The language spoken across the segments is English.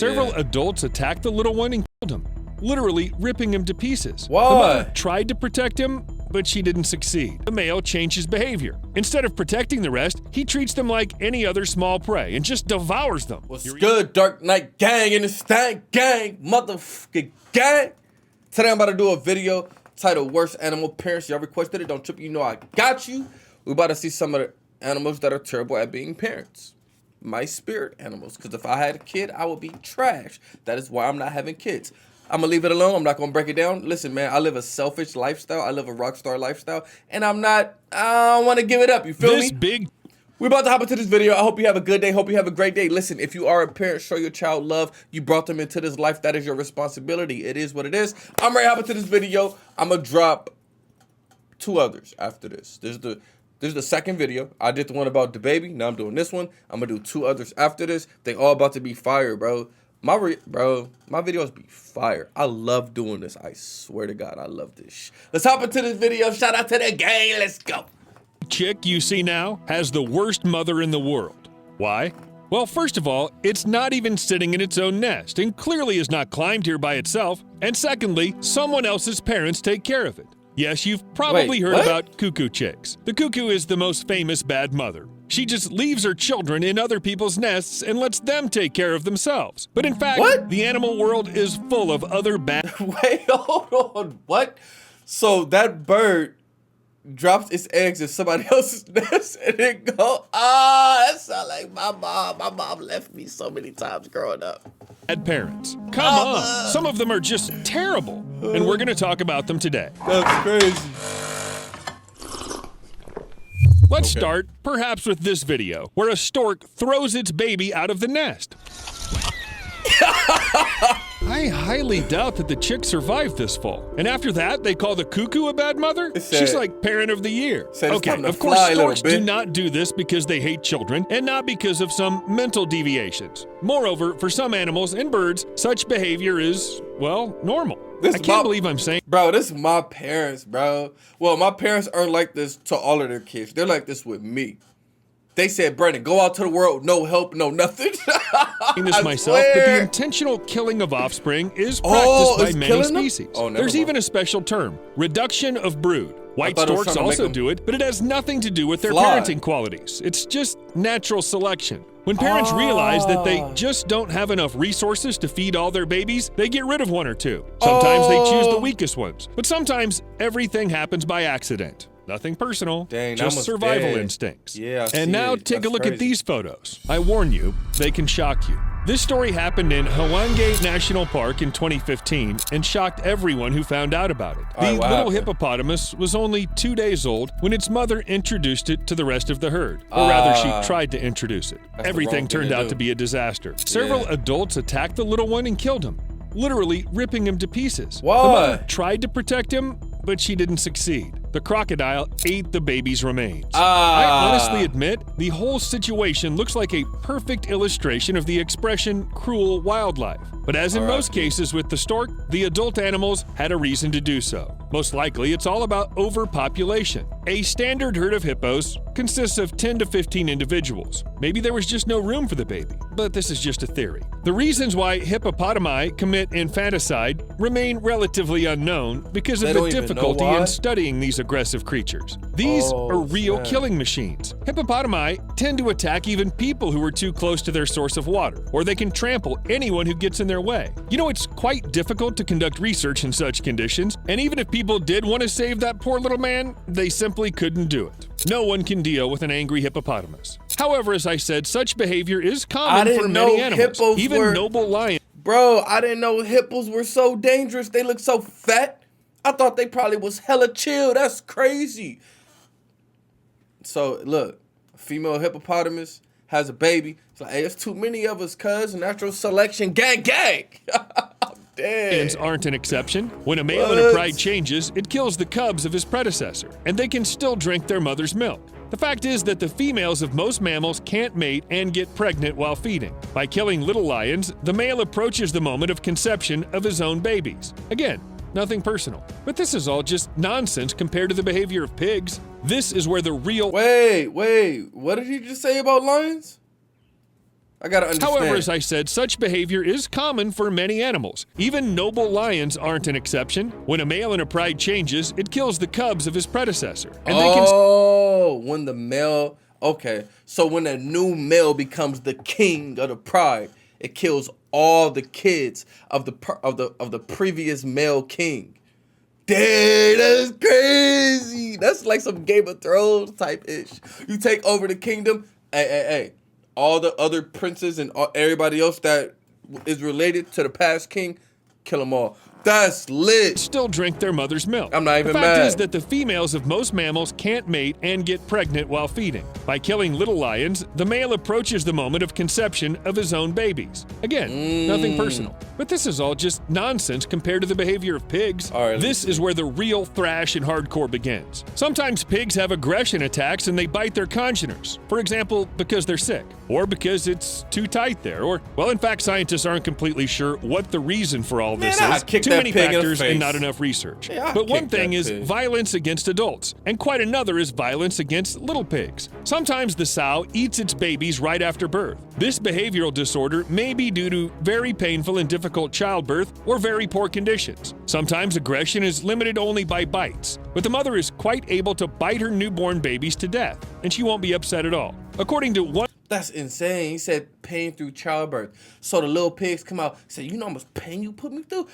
Several adults attacked the little one and killed him, literally ripping him to pieces. Why? The mother tried to protect him, but she didn't succeed. The male changed his behavior. Instead of protecting the rest, he treats them like any other small prey and just devours them. What's good, Dark Knight gang in the stank gang, motherfucking gang? Today I'm about to do a video titled Worst Animal Parents. Y'all requested it, don't trip, you know I got you. We're about to see some of the animals that are terrible at being parents. My spirit animals, because if I had a kid, I would be trash. That is why I'm not having kids. I'm gonna leave it alone. I'm not gonna break it down. Listen, man, I live a selfish lifestyle. I live a rock star lifestyle, and I don't want to give it up. You feel me? We're about to hop into this video. I hope you have a good day. Hope you have a great day. Listen, if you are a parent, show your child love. You brought them into this life. That is your responsibility. It is what it is. I'm ready to hop into this video. I'm gonna drop 2 others after this. This is the second video. I did the one about the baby. Now I'm doing this one. I'm gonna do 2 others after this. They all about to be fire, bro. My videos be fire. I love doing this. I swear to God, I love this. Let's hop into this video. Shout out to the gang. Let's go. Chick you see now has the worst mother in the world. Why? Well, first of all, it's not even sitting in its own nest and clearly is not climbed here by itself. And secondly, someone else's parents take care of it. Yes, you've probably heard about cuckoo chicks. The cuckoo is the most famous bad mother. She just leaves her children in other people's nests and lets them take care of themselves. But in fact, the animal world is full of other bad... Wait, hold on. What? So that bird drops its eggs in somebody else's nest and it go, that sounds like my mom. My mom left me so many times growing up. Bad parents. Come on. Some of them are just terrible. And we're going to talk about them today. That's crazy. Let's start, perhaps, with this video, where a stork throws its baby out of the nest. I highly doubt that the chick survived this fall. And after that, they call the cuckoo a bad mother? She's like parent of the year. Okay, of course, storks do not do this because they hate children and not because of some mental deviations. Moreover, for some animals and birds, such behavior is, well, normal. I can't believe I'm saying... Bro, this is my parents, bro. Well, my parents aren't like this to all of their kids. They're like this with me. They said, Brandon, go out to the world, no help, no nothing. This myself, but the intentional killing of offspring is practiced by many species. There's even a special term, reduction of brood. White storks also do it, but it has nothing to do with their parenting qualities. It's just natural selection. When parents realize that they just don't have enough resources to feed all their babies, they get rid of 1 or 2. Sometimes they choose the weakest ones, but sometimes everything happens by accident. Nothing personal, just survival instincts. And now take a look at these photos. I warn you, they can shock you. This story happened in Hawange National Park in 2015 and shocked everyone who found out about it. The little hippopotamus was only 2 days old when its mother introduced it to the rest of the herd. Or rather, she tried to introduce it. Everything turned out to be a disaster. Several adults attacked the little one and killed him, literally ripping him to pieces. The mother tried to protect him, but she didn't succeed. The crocodile ate the baby's remains. I honestly admit, the whole situation looks like a perfect illustration of the expression cruel wildlife. But as in most cases with the stork, the adult animals had a reason to do so. Most likely, it's all about overpopulation. A standard herd of hippos consists of 10 to 15 individuals. Maybe there was just no room for the baby, but this is just a theory. The reasons why hippopotami commit infanticide remain relatively unknown because of the difficulty in studying these aggressive creatures. These are real killing machines. Hippopotami tend to attack even people who are too close to their source of water, or they can trample anyone who gets in their way. You know, it's quite difficult to conduct research in such conditions, and even if people did want to save that poor little man, they simply couldn't do it. No one can deal with an angry hippopotamus. However, as I said, such behavior is common for many animals, even noble lions. Bro, I didn't know hippos were so dangerous. They look so fat. I thought they probably was hella chill. That's crazy. So, look, a female hippopotamus has a baby. It's like, hey, there's too many of us, cuz. Natural selection. Gang, gang. Lions aren't an exception. When a male in a pride changes, it kills the cubs of his predecessor, and they can still drink their mother's milk. The fact is that the females of most mammals can't mate and get pregnant while feeding. By killing little lions, the male approaches the moment of conception of his own babies. Again, nothing personal. But this is all just nonsense compared to the behavior of pigs. This is where the real... Wait, what did he just say about lions? I gotta understand. However, as I said, such behavior is common for many animals. Even noble lions aren't an exception. When a male in a pride changes, it kills the cubs of his predecessor. And when the male... Okay, so when a new male becomes the king of the pride, it kills all the kids of the previous male king. Dang, that's crazy. That's like some Game of Thrones type ish. You take over the kingdom. Hey. All the other princes and everybody else that is related to the past king, kill them all. That's lit. Still drink their mother's milk. I'm not even mad. The fact is that the females of most mammals can't mate and get pregnant while feeding. By killing little lions, the male approaches the moment of conception of his own babies. Again, nothing personal. But this is all just nonsense compared to the behavior of pigs. This is where the real thrash and hardcore begins. Sometimes pigs have aggression attacks and they bite their congeners. For example, because they're sick, or because it's too tight there, or, well, in fact, scientists aren't completely sure what the reason for all this is. Too many factors and not enough research. But one thing is violence against adults, and quite another is violence against little pigs. Sometimes the sow eats its babies right after birth. This behavioral disorder may be due to very painful and difficult childbirth or very poor conditions. Sometimes aggression is limited only by bites, but the mother is quite able to bite her newborn babies to death, and she won't be upset at all. According to one... That's insane. He said pain through childbirth. So the little pigs come out and say, you know how much pain you put me through?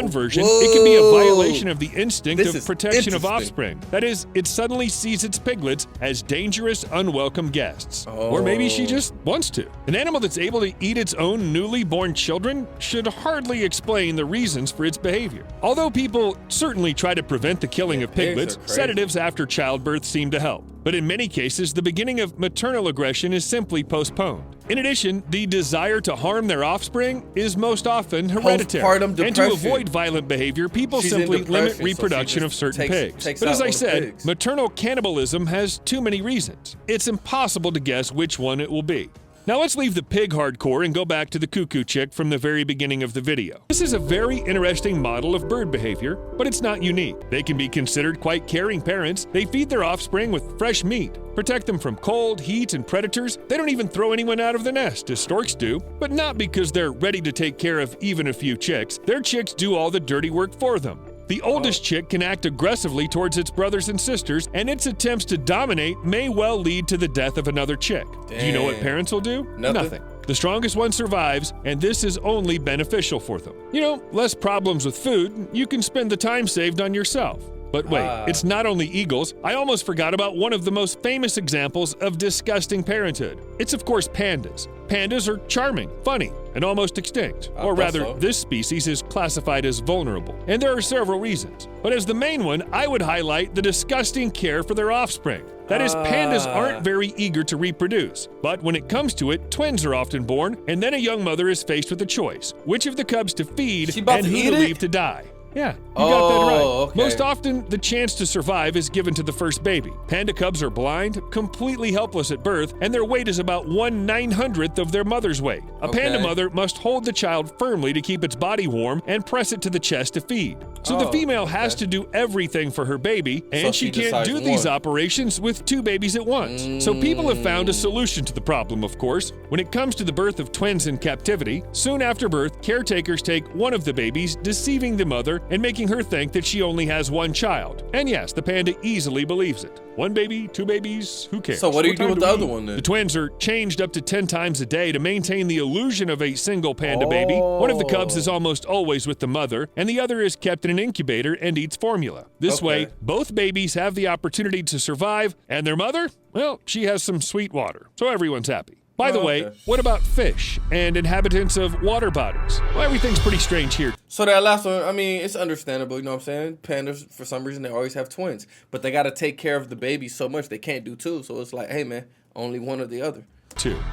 Version, it can be a violation of the instinct of protection of offspring. That is, it suddenly sees its piglets as dangerous, unwelcome guests. Or maybe she just wants to. An animal that's able to eat its own newly born children should hardly explain the reasons for its behavior. Although people certainly try to prevent the killing of piglets, sedatives after childbirth seem to help. But in many cases, the beginning of maternal aggression is simply postponed. In addition, the desire to harm their offspring is most often hereditary. And to avoid violent behavior, people simply limit reproduction of certain pigs. But as I said, maternal cannibalism has too many reasons. It's impossible to guess which one it will be. Now let's leave the pig hardcore and go back to the cuckoo chick from the very beginning of the video. This is a very interesting model of bird behavior, but it's not unique. They can be considered quite caring parents. They feed their offspring with fresh meat, protect them from cold, heat, and predators. They don't even throw anyone out of the nest, as storks do, but not because they're ready to take care of even a few chicks. Their chicks do all the dirty work for them. The oldest chick can act aggressively towards its brothers and sisters, and its attempts to dominate may well lead to the death of another chick. Do you know what parents will do? Nothing. The strongest one survives, and this is only beneficial for them. You know, less problems with food, you can spend the time saved on yourself. But wait, it's not only eagles. I almost forgot about one of the most famous examples of disgusting parenthood. It's of course pandas. Pandas are charming, funny, and almost extinct. Or rather, this species is classified as vulnerable. And there are several reasons. But as the main one, I would highlight the disgusting care for their offspring. That is, pandas aren't very eager to reproduce. But when it comes to it, twins are often born, and then a young mother is faced with a choice. Which of the cubs to feed and who to leave to die. Yeah, you got that right. Okay. Most often, the chance to survive is given to the first baby. Panda cubs are blind, completely helpless at birth, and their weight is about 1/900th of their mother's weight. A panda mother must hold the child firmly to keep its body warm and press it to the chest to feed. So the female has to do everything for her baby, and she can't do these operations with two babies at once. So people have found a solution to the problem, of course. When it comes to the birth of twins in captivity, soon after birth, caretakers take one of the babies, deceiving the mother and making her think that she only has one child. And yes, the panda easily believes it. One baby, two babies, who cares? So what do you do with the other one then? The twins are changed up to 10 times a day to maintain the illusion of a single panda baby. One of the cubs is almost always with the mother, and the other is kept in an incubator and eats formula. This way, both babies have the opportunity to survive, and their mother, well, she has some sweet water, so everyone's happy. By the way, what about fish and inhabitants of water bodies? Well, everything's pretty strange here. So that last one, I mean, it's understandable, you know what I'm saying? Pandas, for some reason, they always have twins. But they got to take care of the baby so much, they can't do two. So it's like, hey, man, only one or the other.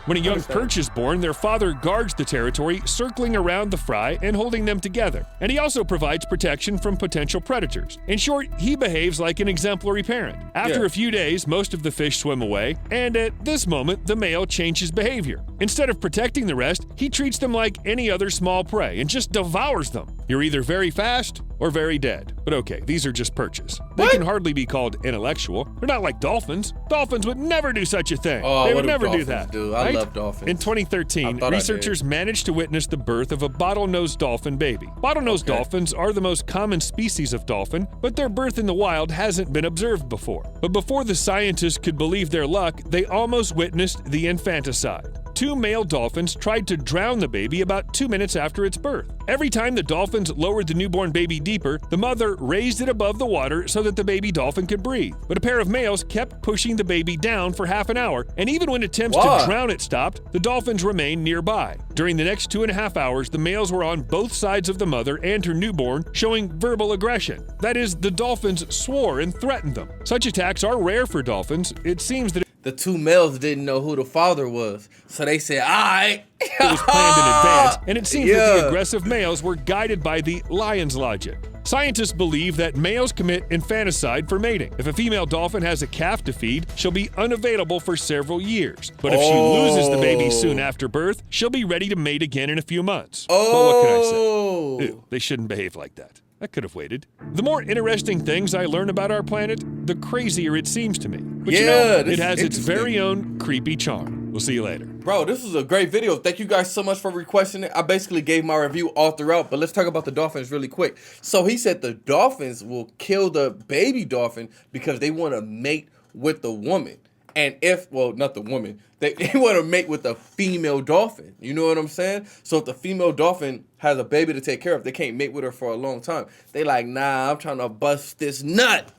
When a young perch is born, their father guards the territory, circling around the fry and holding them together. And he also provides protection from potential predators. In short, he behaves like an exemplary parent. After a few days, most of the fish swim away, and at this moment, the male changes behavior. Instead of protecting the rest, he treats them like any other small prey and just devours them. You're either very fast or very dead. But okay, these are just perches. They can hardly be called intellectual. They're not like dolphins. Dolphins would never do such a thing. Oh, they would never do that. I love dolphins. In 2013, researchers managed to witness the birth of a bottlenose dolphin baby. Bottlenose dolphins are the most common species of dolphin, but their birth in the wild hasn't been observed before. But before the scientists could believe their luck, they almost witnessed the infanticide. 2 male dolphins tried to drown the baby about 2 minutes after its birth. Every time the dolphins lowered the newborn baby deeper, the mother raised it above the water so that the baby dolphin could breathe. But a pair of males kept pushing the baby down for half an hour, and even when attempts to drown it stopped, the dolphins remained nearby. During the next 2.5 hours, the males were on both sides of the mother and her newborn, showing verbal aggression. That is, the dolphins swore and threatened them. Such attacks are rare for dolphins. It seems that the 2 males didn't know who the father was, so they said, all right. It was planned in advance, and it seems that the aggressive males were guided by the lion's logic. Scientists believe that males commit infanticide for mating. If a female dolphin has a calf to feed, she'll be unavailable for several years. But if she loses the baby soon after birth, she'll be ready to mate again in a few months. But what can I say? Ew, they shouldn't behave like that. I could have waited. The more interesting things I learn about our planet, the crazier it seems to me. But you know, it has its very own creepy charm. We'll see you later. Bro, this was a great video. Thank you guys so much for requesting it. I basically gave my review all throughout, but let's talk about the dolphins really quick. So he said the dolphins will kill the baby dolphin because they want to mate with the woman. And if, well, not the woman, they want to mate with the female dolphin. You know what I'm saying? So if the female dolphin has a baby to take care of, they can't mate with her for a long time. They like, nah, I'm trying to bust this nut.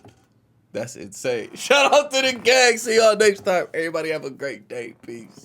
That's insane. Shout out to the gang. See y'all next time. Everybody have a great day. Peace.